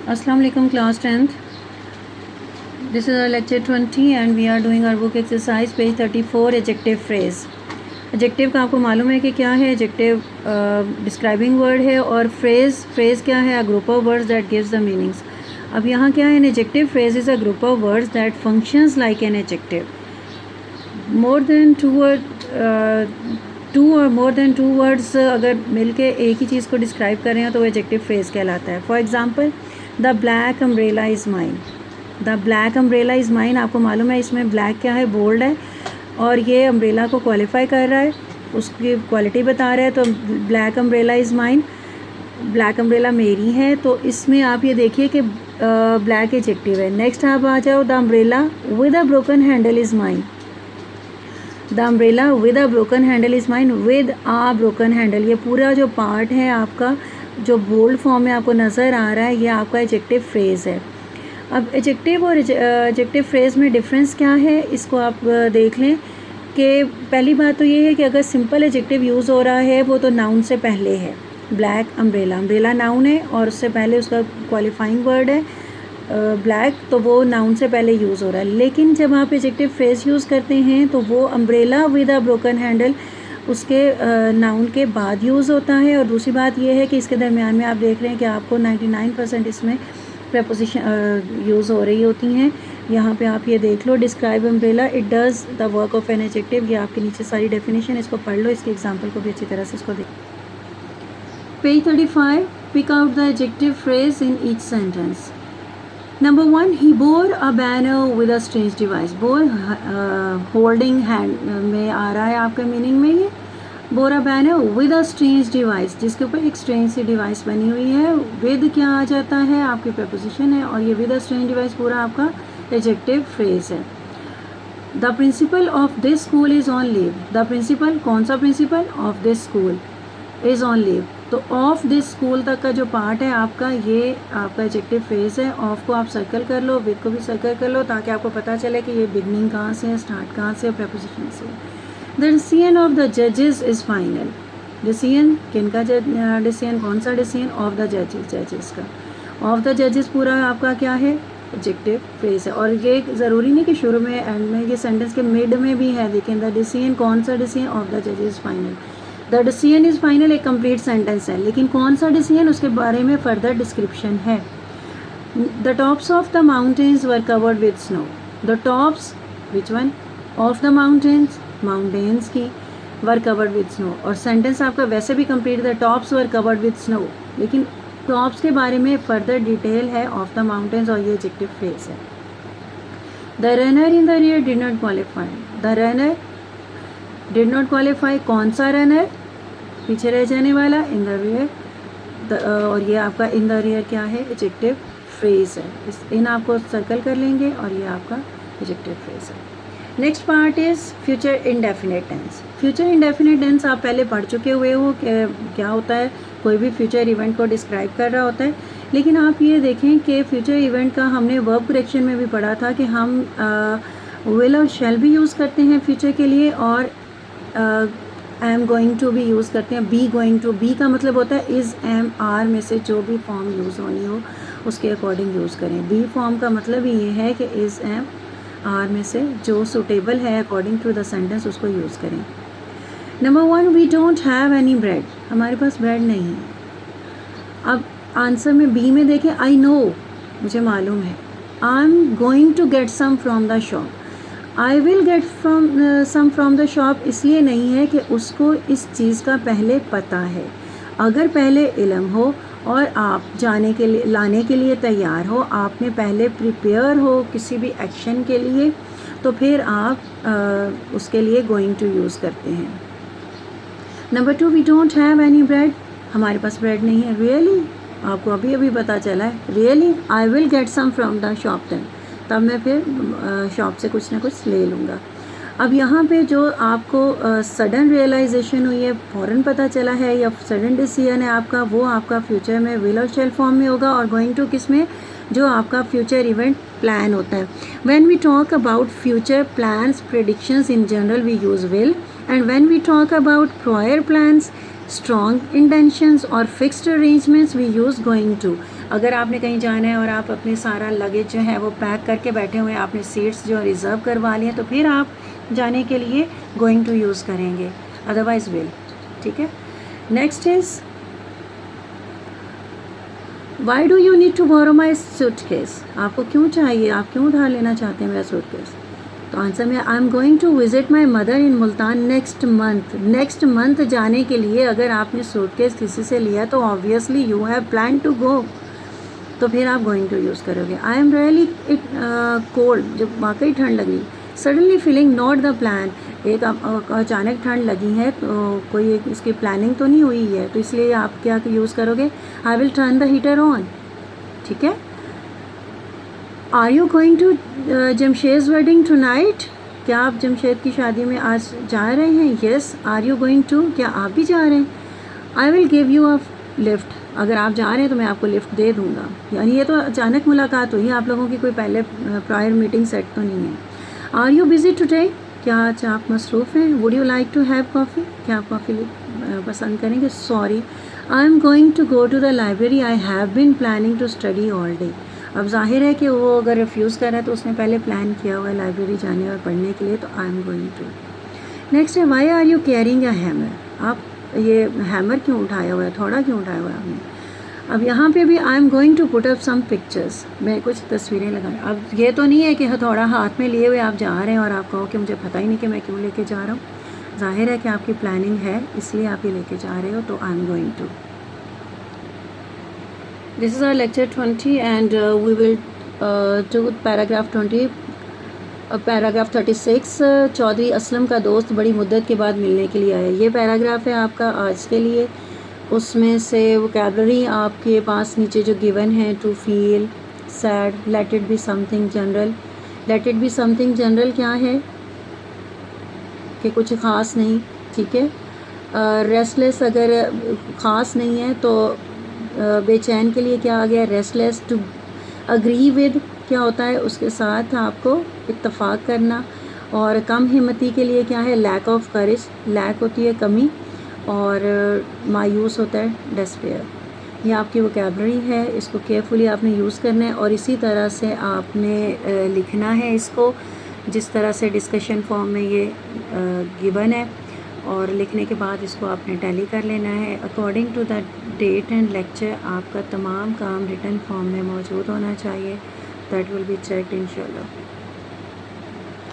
Assalamu alaikum class 10th. This is our lecture 20 and we are doing our book exercise page 34 adjective phrase. Adjective का आपको मालूम है कि क्या है. एडजेक्टिव डिस्क्राइबिंग वर्ड है और फ्रेज़ क्या है, a group of words that gives the meanings. अब यहाँ क्या है, an adjective phrase is a group of words that functions like an adjective. More than two words अगर मिलके एक ही चीज़ को डिस्क्राइब कर रहे हैं तो वो एडजेक्टिव फ्रेज कहलाता है. For example, the black umbrella is mine. The black umbrella is mine, आपको मालूम है इसमें ब्लैक क्या है, बोल्ड है और ये अम्ब्रेला को क्वालिफाई कर रहा है, उसकी क्वालिटी बता रहा है. तो black umbrella is mine, black umbrella मेरी है. तो इसमें आप ये देखिए कि ब्लैक एडजेक्टिव है. नेक्स्ट आप आ जाओ, the umbrella with a broken handle is mine. The umbrella with a broken handle is mine. With a broken handle, ये पूरा जो पार्ट है आपका जो बोल्ड फॉर्म में आपको नज़र आ रहा है, ये आपका एडजेक्टिव फ्रेज़ है. अब एडजेक्टिव और एडजेक्टिव फ्रेज़ में डिफरेंस क्या है, इसको आप देख लें कि पहली बात तो ये है कि अगर सिंपल एडजेक्टिव यूज़ हो रहा है वो तो नाउन से पहले है. ब्लैक अम्ब्रेला, अम्ब्रेला नाउन है और उससे पहले उसका क्वालिफाइंग वर्ड है ब्लैक, तो वो नाउन से पहले यूज़ हो रहा है. लेकिन जब आप एडजेक्टिव फ्रेज़ यूज़ करते हैं तो वो umbrella with a broken handle उसके नाउन के बाद यूज़ होता है. और दूसरी बात ये है कि इसके दरमियान में आप देख रहे हैं कि आपको 99% इसमें प्रपोजिशन यूज़ हो रही होती हैं. यहाँ पे आप ये देख लो, describe umbrella, it does the work of an adjective. ये आपके नीचे सारी डेफिनेशन, इसको पढ़ लो, इसके एग्जांपल को भी अच्छी तरह से इसको देख. Page 35, pick out the adjective phrase in each sentence. Number 1, he bore a banner with a strange device. Bore holding hand में आ रहा है आपके मीनिंग में. ये bore a banner with a strange device, जिसके ऊपर एक स्ट्रेंज सी डिवाइस बनी हुई है. विद क्या आ जाता है, आपकी प्रपोजिशन है और ये विद अ स्ट्रेंज डिवाइस पूरा आपका एडजेक्टिव फ्रेज है. The principal of this school is on leave. The principal, कौन सा principal, of this school, is on leave. तो ऑफ दिस स्कूल तक का जो पार्ट है आपका, ये आपका एडजेक्टिव फ्रेज है. ऑफ को आप सर्कल कर लो, विद को भी सर्कल कर लो, ताकि आपको पता चले कि ये बिगनिंग कहाँ से है, स्टार्ट कहाँ से, प्रपोजिशन से. द डिसीजन ऑफ द जजेस इज़ फाइनल. डिसीजन किनका डिसीजन, कौन सा डिसीजन, ऑफ द जजेस का. ऑफ द जजेस पूरा आपका क्या है, एडजेक्टिव फ्रेज है. और ये ज़रूरी नहीं कि शुरू में एंड में, ये सेंटेंस के मिड में भी है. देखें, द डिसीजन, कौन सा डिसीजन, ऑफ द जजेस final. The decision is final एक कंप्लीट सेंटेंस है, लेकिन कौन सा डिसीजन, उसके बारे में फर्दर डिस्क्रिप्शन है. The tops of the mountains were covered with snow. The tops, which one, of the mountains, mountains की, वर कवर्ड विद स्नो. और सेंटेंस आपका वैसे भी complete, the tops were covered with snow, लेकिन टॉप्स के बारे में फर्दर डिटेल है ऑफ द माउंटेन्स, और ये एडजेक्टिव फ्रेज है. The runner in the rear did not qualify. The runner did not qualify, कौन सा रनर, पीछे रह जाने वाला, इन द रियर. और ये आपका इन द रियर क्या है, एडजेक्टिव फ्रेज है. इन आपको सर्कल कर लेंगे और ये आपका एडजेक्टिव फ्रेज है. Next part is future indefinite tense. Future indefinite tense आप पहले पढ़ चुके हुए हो कि क्या होता है, कोई भी फ्यूचर इवेंट को डिस्क्राइब कर रहा होता है. लेकिन आप ये देखें कि फ्यूचर इवेंट का हमने वर्ब करेक्शन में भी पढ़ा था कि हम विल और शैल भी यूज़ करते हैं फ्यूचर के लिए, और आई एम गोइंग टू भी यूज़ करते हैं. बी गोइंग टू, बी का मतलब होता है इज़, एम, आर में से जो भी फॉर्म यूज़ होनी हो उसके अकॉर्डिंग यूज़ करें. बी फॉर्म का मतलब ही ये है कि इज़, एम, आर में से जो सूटेबल है अकॉर्डिंग टू द सेंटेंस उसको यूज़ करें. Number 1, we don't have any bread. हमारे पास ब्रेड नहीं है. अब आंसर में बी में देखें, आई नो, मुझे मालूम है. I am going to get some from the shop. I will get some from the shop इसलिए नहीं है कि उसको इस चीज़ का पहले पता है. अगर पहले इल्म हो और आप जाने के लिए, लाने के लिए तैयार हो, आपने पहले प्रिपेयर हो किसी भी एक्शन के लिए, तो फिर आप उसके लिए गोइंग टू यूज़ करते हैं. Number 2, we don't have any bread. हमारे पास ब्रेड नहीं है. रियली, आपको अभी अभी पता चला है. Really, I will get some from the shop then, तब मैं फिर शॉप से कुछ ना कुछ ले लूँगा. अब यहाँ पे जो आपको सडन रियलाइजेशन हुई है, फ़ौरन पता चला है, या सडन डिसीजन है आपका, वो आपका फ्यूचर में विल और शैल फॉर्म में होगा. और गोइंग टू किस में, जो आपका फ्यूचर इवेंट प्लान होता है. When we talk about future plans, predictions in general we use will, and when we talk about prior plans strong intentions और fixed arrangements we use going to. अगर आपने कहीं जाना है और आप अपने सारा लगेज जो है वो पैक करके बैठे हुए हैं, आपने सीट्स जो रिज़र्व करवा ली हैं, तो फिर आप जाने के लिए गोइंग टू यूज़ करेंगे, अदरवाइज़ विल। ठीक है। Next is why do you need to borrow my suitcase. आपको क्यों चाहिए, आप क्यों उधार लेना चाहते हैं मेरा सूटकेस। तो आंसर में I am going to visit my mother in Multan next month. Next month जाने के लिए अगर आपने सूटकेस किसी से लिया तो obviously you have plan to go, तो फिर आप गोइंग टू यूज़ करोगे। आई एम रियली कोल्ड, जब वाकई ठंड लगी। Suddenly feeling not the plan, एक अचानक ठंड लगी है तो कोई इसकी प्लानिंग तो नहीं हुई है, तो इसलिए आप क्या यूज़ करोगे, I will turn the heater on. ठीक है। Are you going to Jamshed wedding tonight. क्या आप जमशेद की शादी में आज जा रहे हैं। Yes. Are you going to, क्या आप भी जा रहे हैं। I will give you a lift, अगर आप जा रहे हैं तो मैं आपको लिफ्ट दे दूँगा। यानी ये तो अचानक मुलाकात हुई, आप लोगों की कोई पहले प्रायर मीटिंग सेट तो नहीं है। आर यू बिज़ी टुडे, क्या आज आप मसरूफ़ हैं। Would you like to have coffee, क्या आप कॉफ़ी पसंद करेंगे। Sorry, I am going to go to the library, I have been planning to study all day. अब जाहिर है कि वो अगर रिफ्यूज़ कर रहा है तो उसने पहले प्लान किया हुआ है लाइब्रेरी जाने और पढ़ने के लिए, तो I am going to. Next है why are you carrying a hammer. आप ये हैमर क्यों उठाया हुआ है, थोड़ा क्यों उठाया हुआ है आपने। अब यहाँ पे भी I am going to put up some pictures, मैं कुछ तस्वीरें लगाऊँ। अब ये तो नहीं है कि हथौड़ा हाथ में लिए हुए आप जा रहे हैं और आप कहो कि मुझे पता ही नहीं कि मैं क्यों लेके जा रहा हूँ। जाहिर है कि आपकी प्लानिंग है, इसलिए आप ये लेके जा रहे हो, तो I am going to. This is our lecture 20 and we will do paragraph 20, paragraph 36। Chaudhary Aslam का दोस्त बड़ी मुद्दत के बाद मिलने के लिए आया। ये पैराग्राफ है आपका आज के लिए। उसमें से वोकैबलरी आपके पास नीचे जो गिवन है, to feel sad, let it be something general. Let it be something general क्या है कि कुछ ख़ास नहीं। ठीक है। रेस्टलेस अगर ख़ास नहीं है तो बेचैन के लिए क्या आ गया, रेस्टलेस। टू अग्री विद क्या होता है, उसके साथ आपको इत्तफाक करना। और कम हिम्मती के लिए क्या है, लैक ऑफ करेज। लैक होती है कमी और मायूस होता है डेस्पेयर। ये आपकी वोकैबलरी है, इसको केयरफुली आपने यूज़ करना है और इसी तरह से आपने लिखना है इसको, जिस तरह से डिस्कशन फॉर्म में ये गिवन है। और लिखने के बाद इसको आपने टैली कर लेना है। According to the date and lecture आपका तमाम काम रिटन फॉर्म में मौजूद होना चाहिए। दैट विल बी चेक्ड इंशाल्लाह।